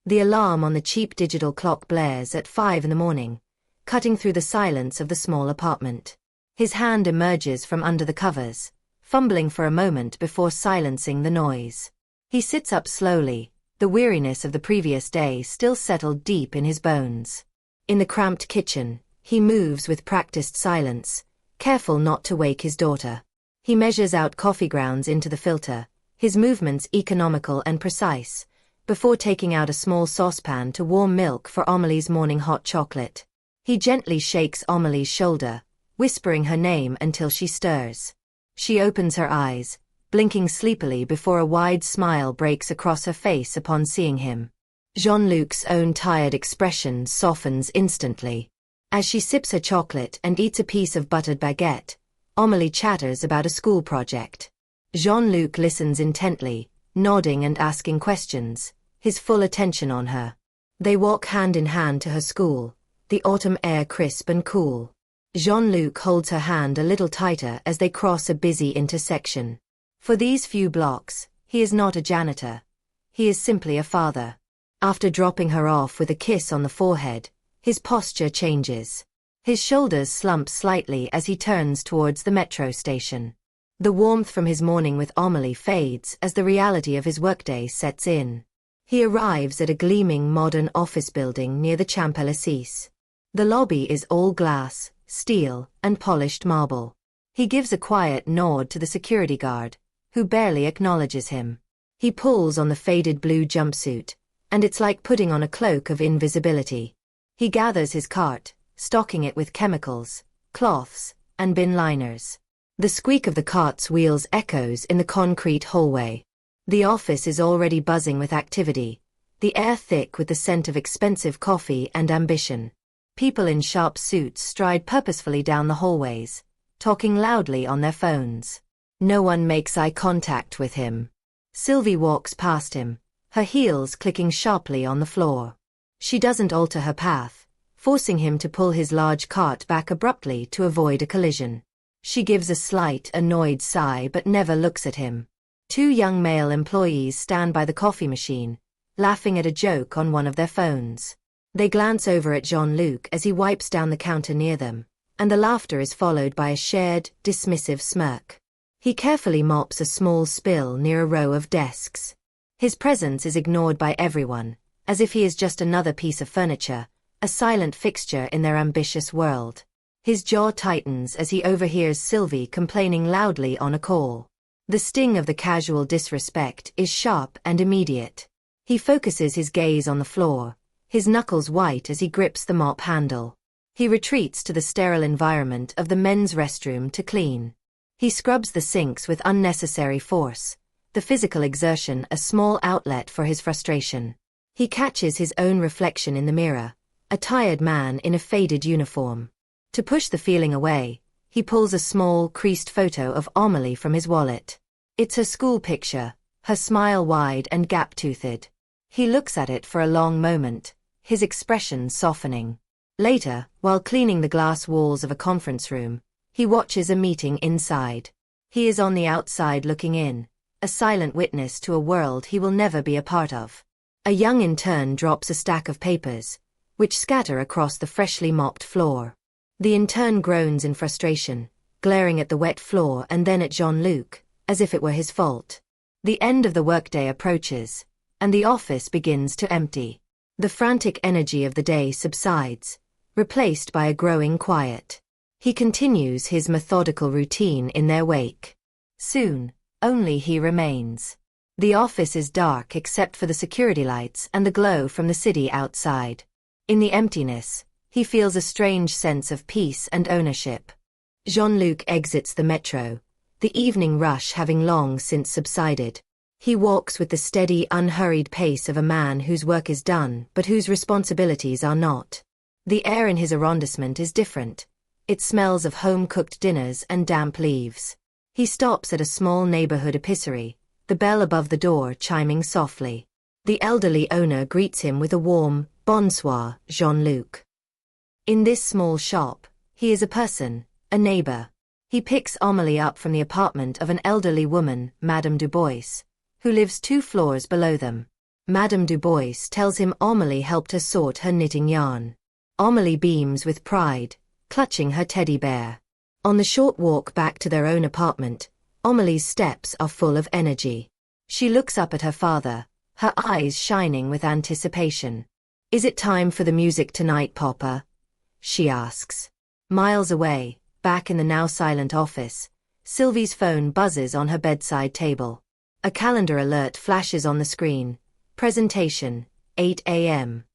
The alarm on the cheap digital clock blares at 5 in the morning, cutting through the silence of the small apartment. His hand emerges from under the covers, fumbling for a moment before silencing the noise. He sits up slowly, the weariness of the previous day still settled deep in his bones. In the cramped kitchen, he moves with practiced silence, careful not to wake his daughter. He measures out coffee grounds into the filter, his movements economical and precise, before taking out a small saucepan to warm milk for Amélie's morning hot chocolate. He gently shakes Amélie's shoulder, whispering her name until she stirs. She opens her eyes, blinking sleepily before a wide smile breaks across her face upon seeing him. Jean-Luc's own tired expression softens instantly. As she sips her chocolate and eats a piece of buttered baguette, Amélie chatters about a school project. Jean-Luc listens intently, nodding and asking questions, his full attention on her. They walk hand in hand to her school, the autumn air crisp and cool. Jean-Luc holds her hand a little tighter as they cross a busy intersection. For these few blocks, he is not a janitor. He is simply a father. After dropping her off with a kiss on the forehead, his posture changes. His shoulders slump slightly as he turns towards the metro station. The warmth from his morning with Amélie fades as the reality of his workday sets in. He arrives at a gleaming modern office building near the Champs-Élysées. The lobby is all glass, steel, and polished marble. He gives a quiet nod to the security guard, who barely acknowledges him. He pulls on the faded blue jumpsuit, and it's like putting on a cloak of invisibility. He gathers his cart, stocking it with chemicals, cloths, and bin liners. The squeak of the cart's wheels echoes in the concrete hallway. The office is already buzzing with activity, the air thick with the scent of expensive coffee and ambition. People in sharp suits stride purposefully down the hallways, talking loudly on their phones. No one makes eye contact with him. Sylvie walks past him, her heels clicking sharply on the floor. She doesn't alter her path, forcing him to pull his large cart back abruptly to avoid a collision. She gives a slight, annoyed sigh but never looks at him. Two young male employees stand by the coffee machine, laughing at a joke on one of their phones. They glance over at Jean-Luc as he wipes down the counter near them, and the laughter is followed by a shared, dismissive smirk. He carefully mops a small spill near a row of desks. His presence is ignored by everyone, as if he is just another piece of furniture, a silent fixture in their ambitious world. His jaw tightens as he overhears Sylvie complaining loudly on a call. The sting of the casual disrespect is sharp and immediate. He focuses his gaze on the floor, his knuckles white as he grips the mop handle. He retreats to the sterile environment of the men's restroom to clean. He scrubs the sinks with unnecessary force, the physical exertion a small outlet for his frustration. He catches his own reflection in the mirror, a tired man in a faded uniform. To push the feeling away, he pulls a small, creased photo of Amélie from his wallet. It's her school picture, her smile wide and gap-toothed. He looks at it for a long moment, his expression softening. Later, while cleaning the glass walls of a conference room, he watches a meeting inside. He is on the outside looking in, a silent witness to a world he will never be a part of. A young intern drops a stack of papers, which scatter across the freshly mopped floor. The intern groans in frustration, glaring at the wet floor and then at Jean-Luc, as if it were his fault. The end of the workday approaches, and the office begins to empty. The frantic energy of the day subsides, replaced by a growing quiet. He continues his methodical routine in their wake. Soon, only he remains. The office is dark except for the security lights and the glow from the city outside. In the emptiness, he feels a strange sense of peace and ownership. Jean-Luc exits the metro, the evening rush having long since subsided. He walks with the steady, unhurried pace of a man whose work is done but whose responsibilities are not. The air in his arrondissement is different. It smells of home-cooked dinners and damp leaves. He stops at a small neighborhood épicerie, the bell above the door chiming softly. The elderly owner greets him with a warm, "Bonsoir, Jean-Luc." In this small shop, he is a person, a neighbor. He picks Amélie up from the apartment of an elderly woman, Madame Dubois, who lives 2 floors below them. Madame Du Bois tells him Amélie helped her sort her knitting yarn. Amélie beams with pride, clutching her teddy bear. On the short walk back to their own apartment, Amélie's steps are full of energy. She looks up at her father, her eyes shining with anticipation. "Is it time for the music tonight, Papa?" she asks. Miles away, back in the now silent office, Sylvie's phone buzzes on her bedside table. A calendar alert flashes on the screen. Presentation, 8 a.m.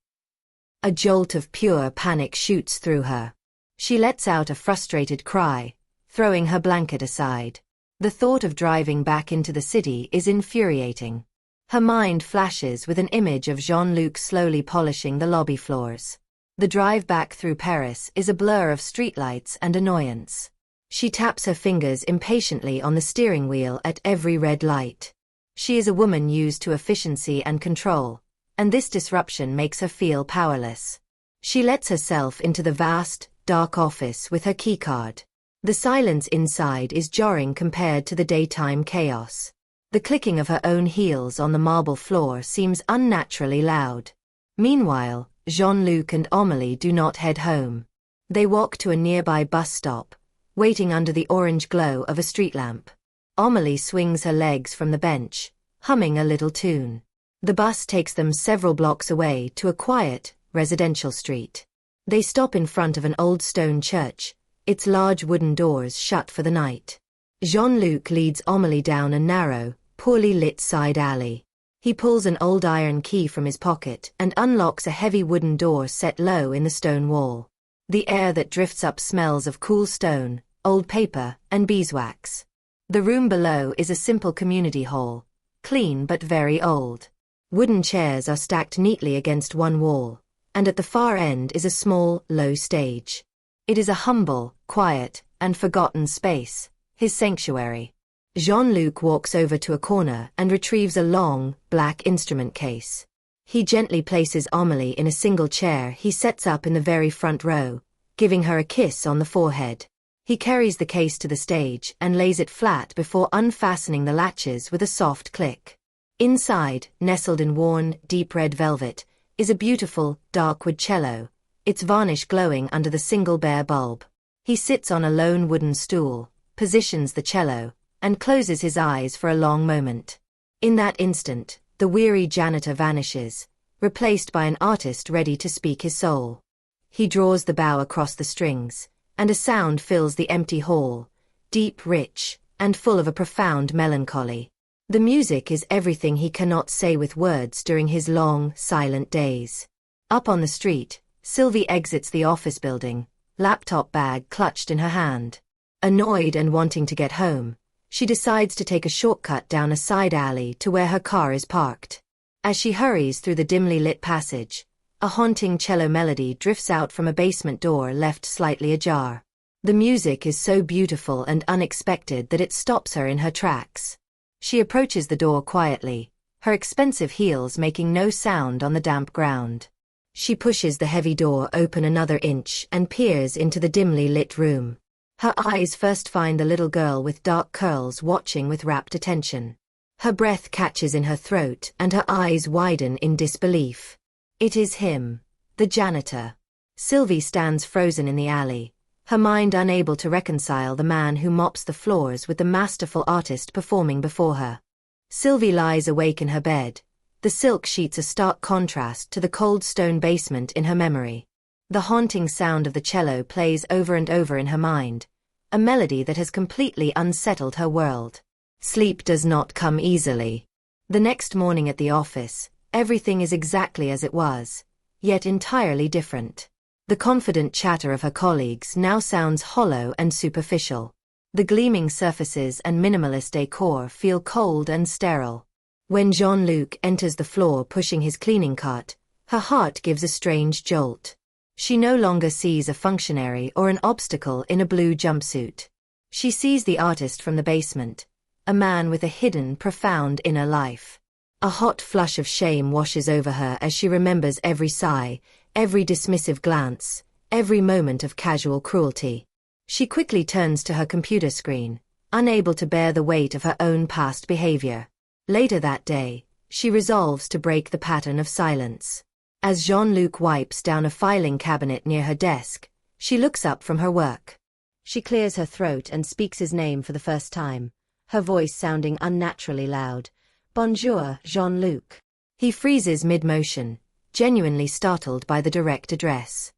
A jolt of pure panic shoots through her. She lets out a frustrated cry, throwing her blanket aside. The thought of driving back into the city is infuriating. Her mind flashes with an image of Jean-Luc slowly polishing the lobby floors. The drive back through Paris is a blur of streetlights and annoyance. She taps her fingers impatiently on the steering wheel at every red light. She is a woman used to efficiency and control, and this disruption makes her feel powerless. She lets herself into the vast, dark office with her keycard. The silence inside is jarring compared to the daytime chaos. The clicking of her own heels on the marble floor seems unnaturally loud. Meanwhile, Jean-Luc and Amélie do not head home. They walk to a nearby bus stop, waiting under the orange glow of a street lamp. Amélie swings her legs from the bench, humming a little tune. The bus takes them several blocks away to a quiet, residential street. They stop in front of an old stone church, its large wooden doors shut for the night. Jean-Luc leads Amélie down a narrow, poorly lit side alley. He pulls an old iron key from his pocket and unlocks a heavy wooden door set low in the stone wall. The air that drifts up smells of cool stone, old paper, and beeswax. The room below is a simple community hall, clean but very old. Wooden chairs are stacked neatly against one wall, and at the far end is a small, low stage. It is a humble, quiet, and forgotten space, his sanctuary. Jean-Luc walks over to a corner and retrieves a long, black instrument case. He gently places Amélie in a single chair he sets up in the very front row, giving her a kiss on the forehead. He carries the case to the stage and lays it flat before unfastening the latches with a soft click. Inside, nestled in worn, deep red velvet, is a beautiful, dark wood cello, its varnish glowing under the single bare bulb. He sits on a lone wooden stool, positions the cello, and closes his eyes for a long moment. In that instant, the weary janitor vanishes, replaced by an artist ready to speak his soul. He draws the bow across the strings, and a sound fills the empty hall, deep, rich, and full of a profound melancholy. The music is everything he cannot say with words during his long, silent days. Up on the street, Sylvie exits the office building, laptop bag clutched in her hand. Annoyed and wanting to get home, she decides to take a shortcut down a side alley to where her car is parked. As she hurries through the dimly lit passage, a haunting cello melody drifts out from a basement door left slightly ajar. The music is so beautiful and unexpected that it stops her in her tracks. She approaches the door quietly, her expensive heels making no sound on the damp ground. She pushes the heavy door open another inch and peers into the dimly lit room. Her eyes first find the little girl with dark curls watching with rapt attention. Her breath catches in her throat and her eyes widen in disbelief. It is him, the janitor. Sylvie stands frozen in the alley, her mind unable to reconcile the man who mops the floors with the masterful artist performing before her. Sylvie lies awake in her bed, the silk sheets a stark contrast to the cold stone basement in her memory. The haunting sound of the cello plays over and over in her mind, a melody that has completely unsettled her world. Sleep does not come easily. The next morning at the office, everything is exactly as it was, yet entirely different. The confident chatter of her colleagues now sounds hollow and superficial. The gleaming surfaces and minimalist decor feel cold and sterile. When Jean-Luc enters the floor pushing his cleaning cart, her heart gives a strange jolt. She no longer sees a functionary or an obstacle in a blue jumpsuit. She sees the artist from the basement, a man with a hidden, profound inner life. A hot flush of shame washes over her as she remembers every sigh, every dismissive glance, every moment of casual cruelty. She quickly turns to her computer screen, unable to bear the weight of her own past behavior. Later that day, she resolves to break the pattern of silence. As Jean-Luc wipes down a filing cabinet near her desk, she looks up from her work. She clears her throat and speaks his name for the first time, her voice sounding unnaturally loud. "Bonjour, Jean-Luc." He freezes mid-motion, genuinely startled by the direct address.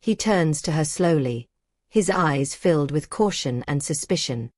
He turns to her slowly, his eyes filled with caution and suspicion.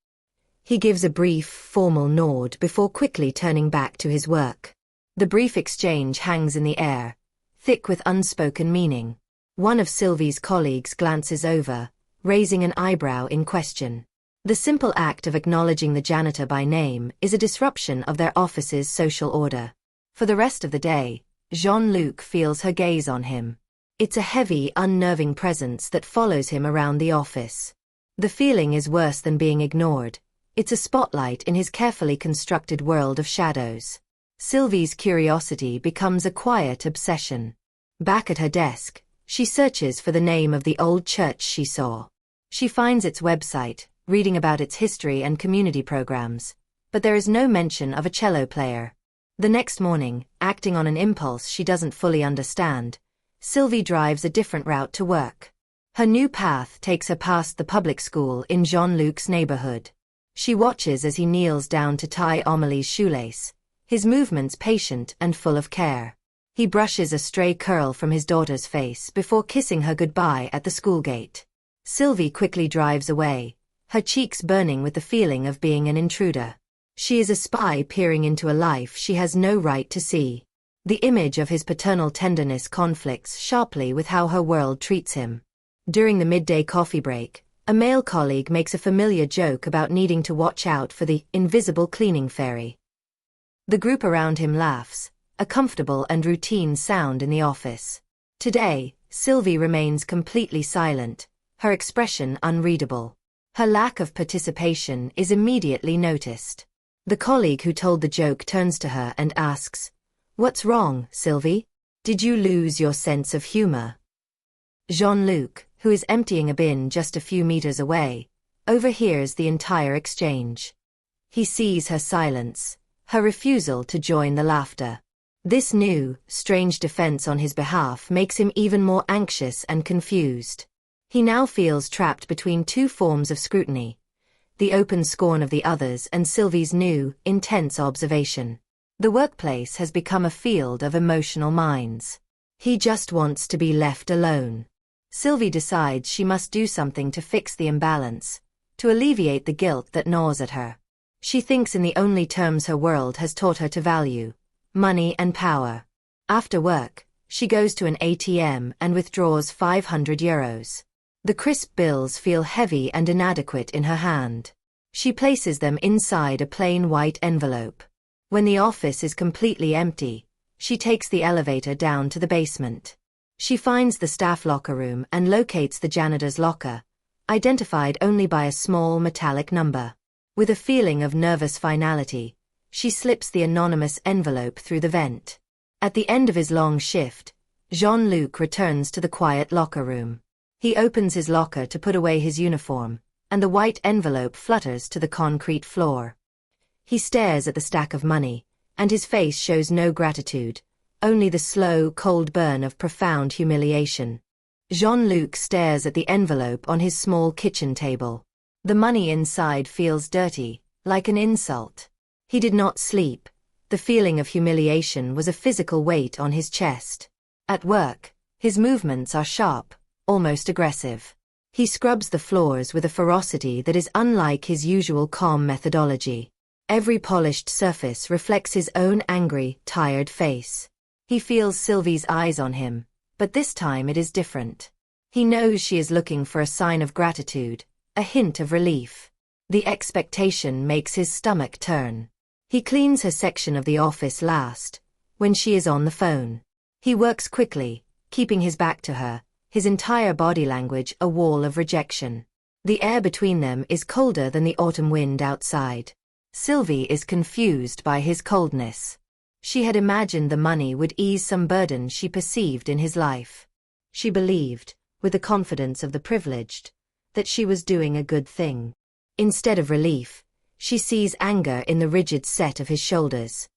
He gives a brief, formal nod before quickly turning back to his work. The brief exchange hangs in the air, thick with unspoken meaning. One of Sylvie's colleagues glances over, raising an eyebrow in question. The simple act of acknowledging the janitor by name is a disruption of their office's social order. For the rest of the day, Jean-Luc feels her gaze on him. It's a heavy, unnerving presence that follows him around the office. The feeling is worse than being ignored. It's a spotlight in his carefully constructed world of shadows. Sylvie's curiosity becomes a quiet obsession. Back at her desk, she searches for the name of the old church she saw. She finds its website, reading about its history and community programs, but there is no mention of a cello player. The next morning, acting on an impulse she doesn't fully understand, Sylvie drives a different route to work. Her new path takes her past the public school in Jean-Luc's neighborhood. She watches as he kneels down to tie Amélie's shoelace, his movements patient and full of care. He brushes a stray curl from his daughter's face before kissing her goodbye at the school gate. Sylvie quickly drives away, her cheeks burning with the feeling of being an intruder. She is a spy peering into a life she has no right to see. The image of his paternal tenderness conflicts sharply with how her world treats him. During the midday coffee break, a male colleague makes a familiar joke about needing to watch out for the invisible cleaning fairy. The group around him laughs, a comfortable and routine sound in the office. Today, Sylvie remains completely silent, her expression unreadable. Her lack of participation is immediately noticed. The colleague who told the joke turns to her and asks, "What's wrong, Sylvie? Did you lose your sense of humor?" Jean-Luc, who is emptying a bin just a few meters away, overhears the entire exchange. He sees her silence, her refusal to join the laughter. This new, strange defense on his behalf makes him even more anxious and confused. He now feels trapped between two forms of scrutiny, the open scorn of the others and Sylvie's new, intense observation. The workplace has become a field of emotional mines. He just wants to be left alone. Sylvie decides she must do something to fix the imbalance, to alleviate the guilt that gnaws at her. She thinks in the only terms her world has taught her to value: money and power. After work, she goes to an ATM and withdraws €500. The crisp bills feel heavy and inadequate in her hand. She places them inside a plain white envelope. When the office is completely empty, she takes the elevator down to the basement. She finds the staff locker room and locates the janitor's locker, identified only by a small metallic number. With a feeling of nervous finality, she slips the anonymous envelope through the vent. At the end of his long shift, Jean-Luc returns to the quiet locker room. He opens his locker to put away his uniform, and the white envelope flutters to the concrete floor. He stares at the stack of money, and his face shows no gratitude, only the slow, cold burn of profound humiliation. Jean-Luc stares at the envelope on his small kitchen table. The money inside feels dirty, like an insult. He did not sleep. The feeling of humiliation was a physical weight on his chest. At work, his movements are sharp, almost aggressive. He scrubs the floors with a ferocity that is unlike his usual calm methodology. Every polished surface reflects his own angry, tired face. He feels Sylvie's eyes on him, but this time it is different. He knows she is looking for a sign of gratitude, a hint of relief. The expectation makes his stomach turn. He cleans her section of the office last, when she is on the phone. He works quickly, keeping his back to her, his entire body language a wall of rejection. The air between them is colder than the autumn wind outside. Sylvie is confused by his coldness. She had imagined the money would ease some burden she perceived in his life. She believed, with the confidence of the privileged, that she was doing a good thing. Instead of relief, she sees anger in the rigid set of his shoulders.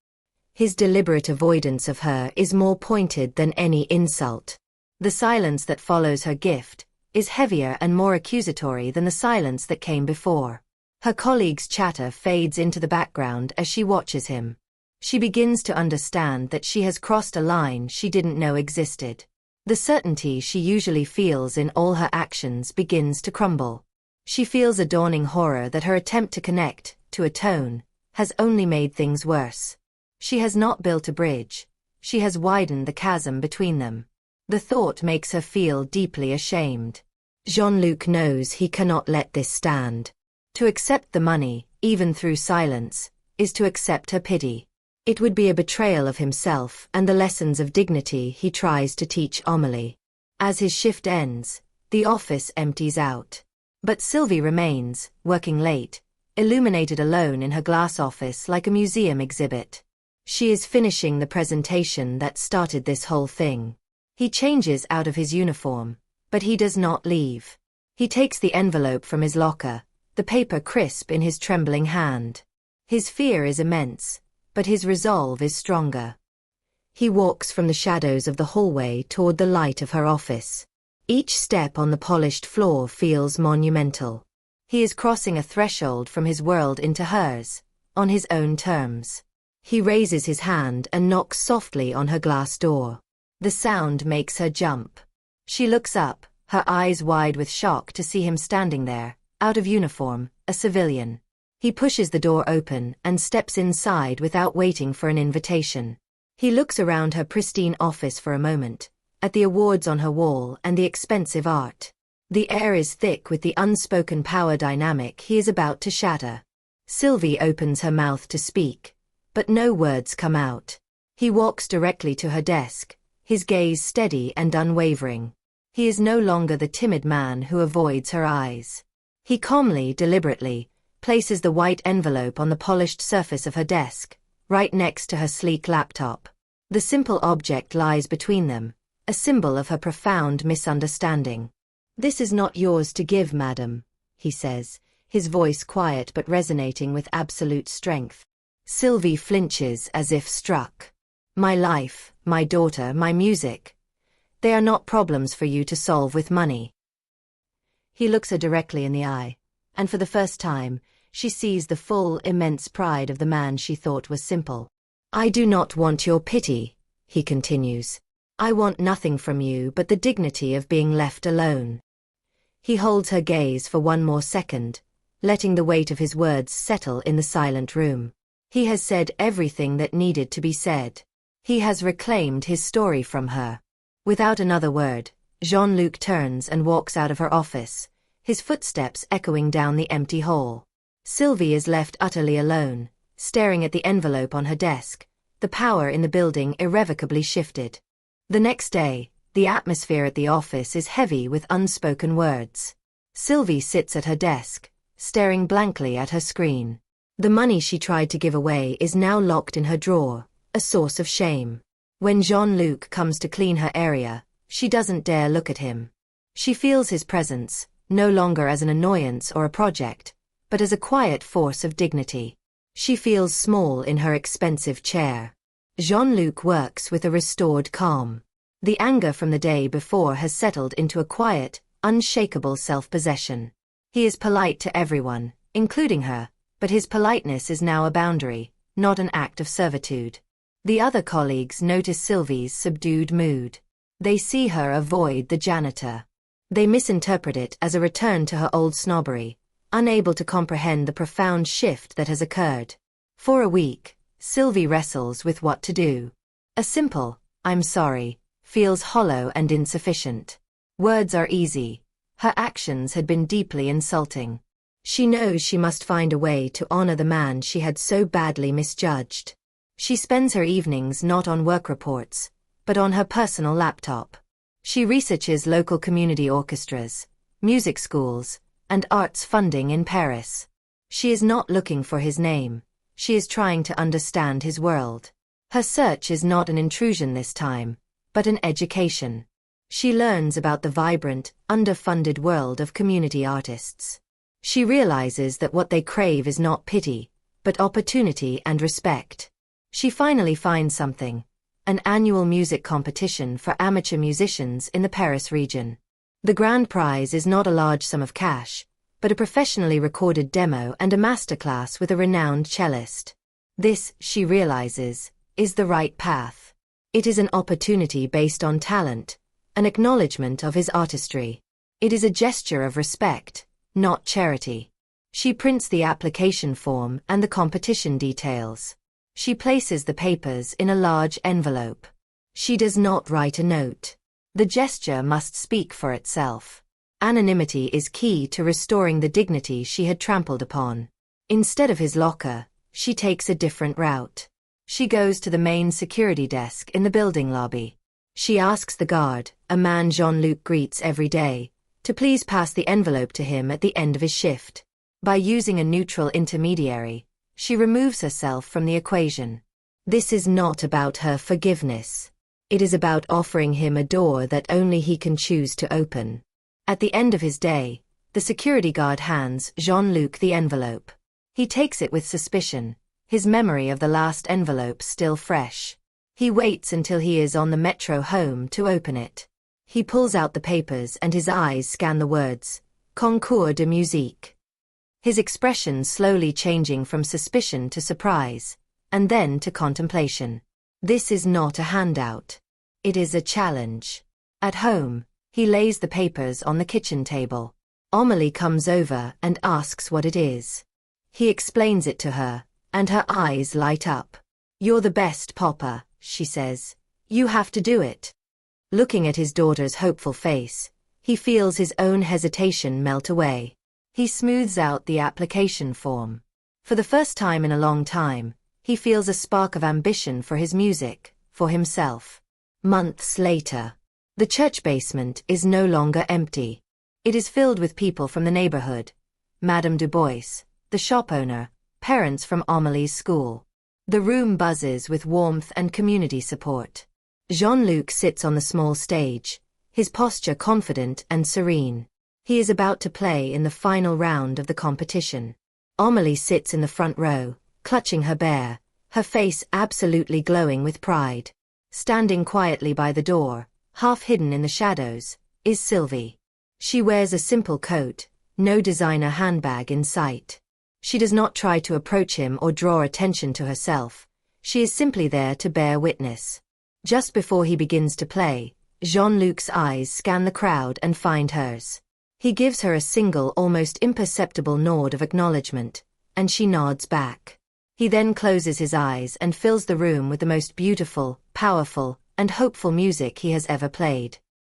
His deliberate avoidance of her is more pointed than any insult. The silence that follows her gift is heavier and more accusatory than the silence that came before. Her colleague's chatter fades into the background as she watches him. She begins to understand that she has crossed a line she didn't know existed. The certainty she usually feels in all her actions begins to crumble. She feels a dawning horror that her attempt to connect, to atone, has only made things worse. She has not built a bridge. She has widened the chasm between them. The thought makes her feel deeply ashamed. Jean-Luc knows he cannot let this stand. To accept the money, even through silence, is to accept her pity. It would be a betrayal of himself and the lessons of dignity he tries to teach Amélie. As his shift ends, the office empties out. But Sylvie remains, working late, illuminated alone in her glass office like a museum exhibit. She is finishing the presentation that started this whole thing. He changes out of his uniform, but he does not leave. He takes the envelope from his locker, the paper crisp in his trembling hand. His fear is immense, but his resolve is stronger. He walks from the shadows of the hallway toward the light of her office. Each step on the polished floor feels monumental. He is crossing a threshold from his world into hers, on his own terms. He raises his hand and knocks softly on her glass door. The sound makes her jump. She looks up, her eyes wide with shock to see him standing there, out of uniform, a civilian. He pushes the door open and steps inside without waiting for an invitation. He looks around her pristine office for a moment, at the awards on her wall and the expensive art. The air is thick with the unspoken power dynamic he is about to shatter. Sylvie opens her mouth to speak, but no words come out. He walks directly to her desk, his gaze steady and unwavering. He is no longer the timid man who avoids her eyes. He calmly, deliberately, places the white envelope on the polished surface of her desk, right next to her sleek laptop. The simple object lies between them, a symbol of her profound misunderstanding. "This is not yours to give, madam," he says, his voice quiet but resonating with absolute strength. Sylvie flinches as if struck. "My life, my daughter, my music. They are not problems for you to solve with money." He looks her directly in the eye, and for the first time, she sees the full, immense pride of the man she thought was simple. "I do not want your pity," he continues. "I want nothing from you but the dignity of being left alone." He holds her gaze for one more second, letting the weight of his words settle in the silent room. He has said everything that needed to be said. He has reclaimed his story from her. Without another word, Jean-Luc turns and walks out of her office, his footsteps echoing down the empty hall. Sylvie is left utterly alone, staring at the envelope on her desk. The power in the building irrevocably shifted. The next day, the atmosphere at the office is heavy with unspoken words. Sylvie sits at her desk, staring blankly at her screen. The money she tried to give away is now locked in her drawer, a source of shame. When Jean-Luc comes to clean her area, she doesn't dare look at him. She feels his presence, no longer as an annoyance or a project, but as a quiet force of dignity. She feels small in her expensive chair. Jean-Luc works with a restored calm. The anger from the day before has settled into a quiet, unshakable self-possession. He is polite to everyone, including her, but his politeness is now a boundary, not an act of servitude. The other colleagues notice Sylvie's subdued mood. They see her avoid the janitor. They misinterpret it as a return to her old snobbery, unable to comprehend the profound shift that has occurred. For a week, Sylvie wrestles with what to do. A simple, "I'm sorry," feels hollow and insufficient. Words are easy. Her actions had been deeply insulting. She knows she must find a way to honor the man she had so badly misjudged. She spends her evenings not on work reports, but on her personal laptop. She researches local community orchestras, music schools, and arts funding in Paris. She is not looking for his name. She is trying to understand his world. Her search is not an intrusion this time, but an education. She learns about the vibrant, underfunded world of community artists. She realizes that what they crave is not pity, but opportunity and respect. She finally finds something: an annual music competition for amateur musicians in the Paris region. The grand prize is not a large sum of cash, but a professionally recorded demo and a masterclass with a renowned cellist. This, she realizes, is the right path. It is an opportunity based on talent, an acknowledgement of his artistry. It is a gesture of respect, not charity. She prints the application form and the competition details. She places the papers in a large envelope. She does not write a note. The gesture must speak for itself. Anonymity is key to restoring the dignity she had trampled upon. Instead of his locker, she takes a different route. She goes to the main security desk in the building lobby. She asks the guard, a man Jean-Luc greets every day, to please pass the envelope to him at the end of his shift. By using a neutral intermediary, she removes herself from the equation. This is not about her forgiveness. It is about offering him a door that only he can choose to open. At the end of his day, the security guard hands Jean-Luc the envelope. He takes it with suspicion, his memory of the last envelope still fresh. He waits until he is on the metro home to open it. He pulls out the papers and his eyes scan the words, Concours de musique. His expression slowly changing from suspicion to surprise, and then to contemplation. This is not a handout. It is a challenge. At home, he lays the papers on the kitchen table. Amélie comes over and asks what it is. He explains it to her, and her eyes light up. "You're the best, Papa," she says. "You have to do it." Looking at his daughter's hopeful face, he feels his own hesitation melt away. He smooths out the application form. For the first time in a long time, he feels a spark of ambition for his music, for himself. Months later, the church basement is no longer empty. It is filled with people from the neighborhood. Madame Dubois, the shop owner, parents from Amélie's school. The room buzzes with warmth and community support. Jean-Luc sits on the small stage, his posture confident and serene. He is about to play in the final round of the competition. Amélie sits in the front row, clutching her bear, her face absolutely glowing with pride. Standing quietly by the door, half hidden in the shadows, is Sylvie. She wears a simple coat, no designer handbag in sight. She does not try to approach him or draw attention to herself. She is simply there to bear witness. Just before he begins to play, Jean-Luc's eyes scan the crowd and find hers. He gives her a single, almost imperceptible nod of acknowledgement, and she nods back. He then closes his eyes and fills the room with the most beautiful, powerful, and hopeful music he has ever played.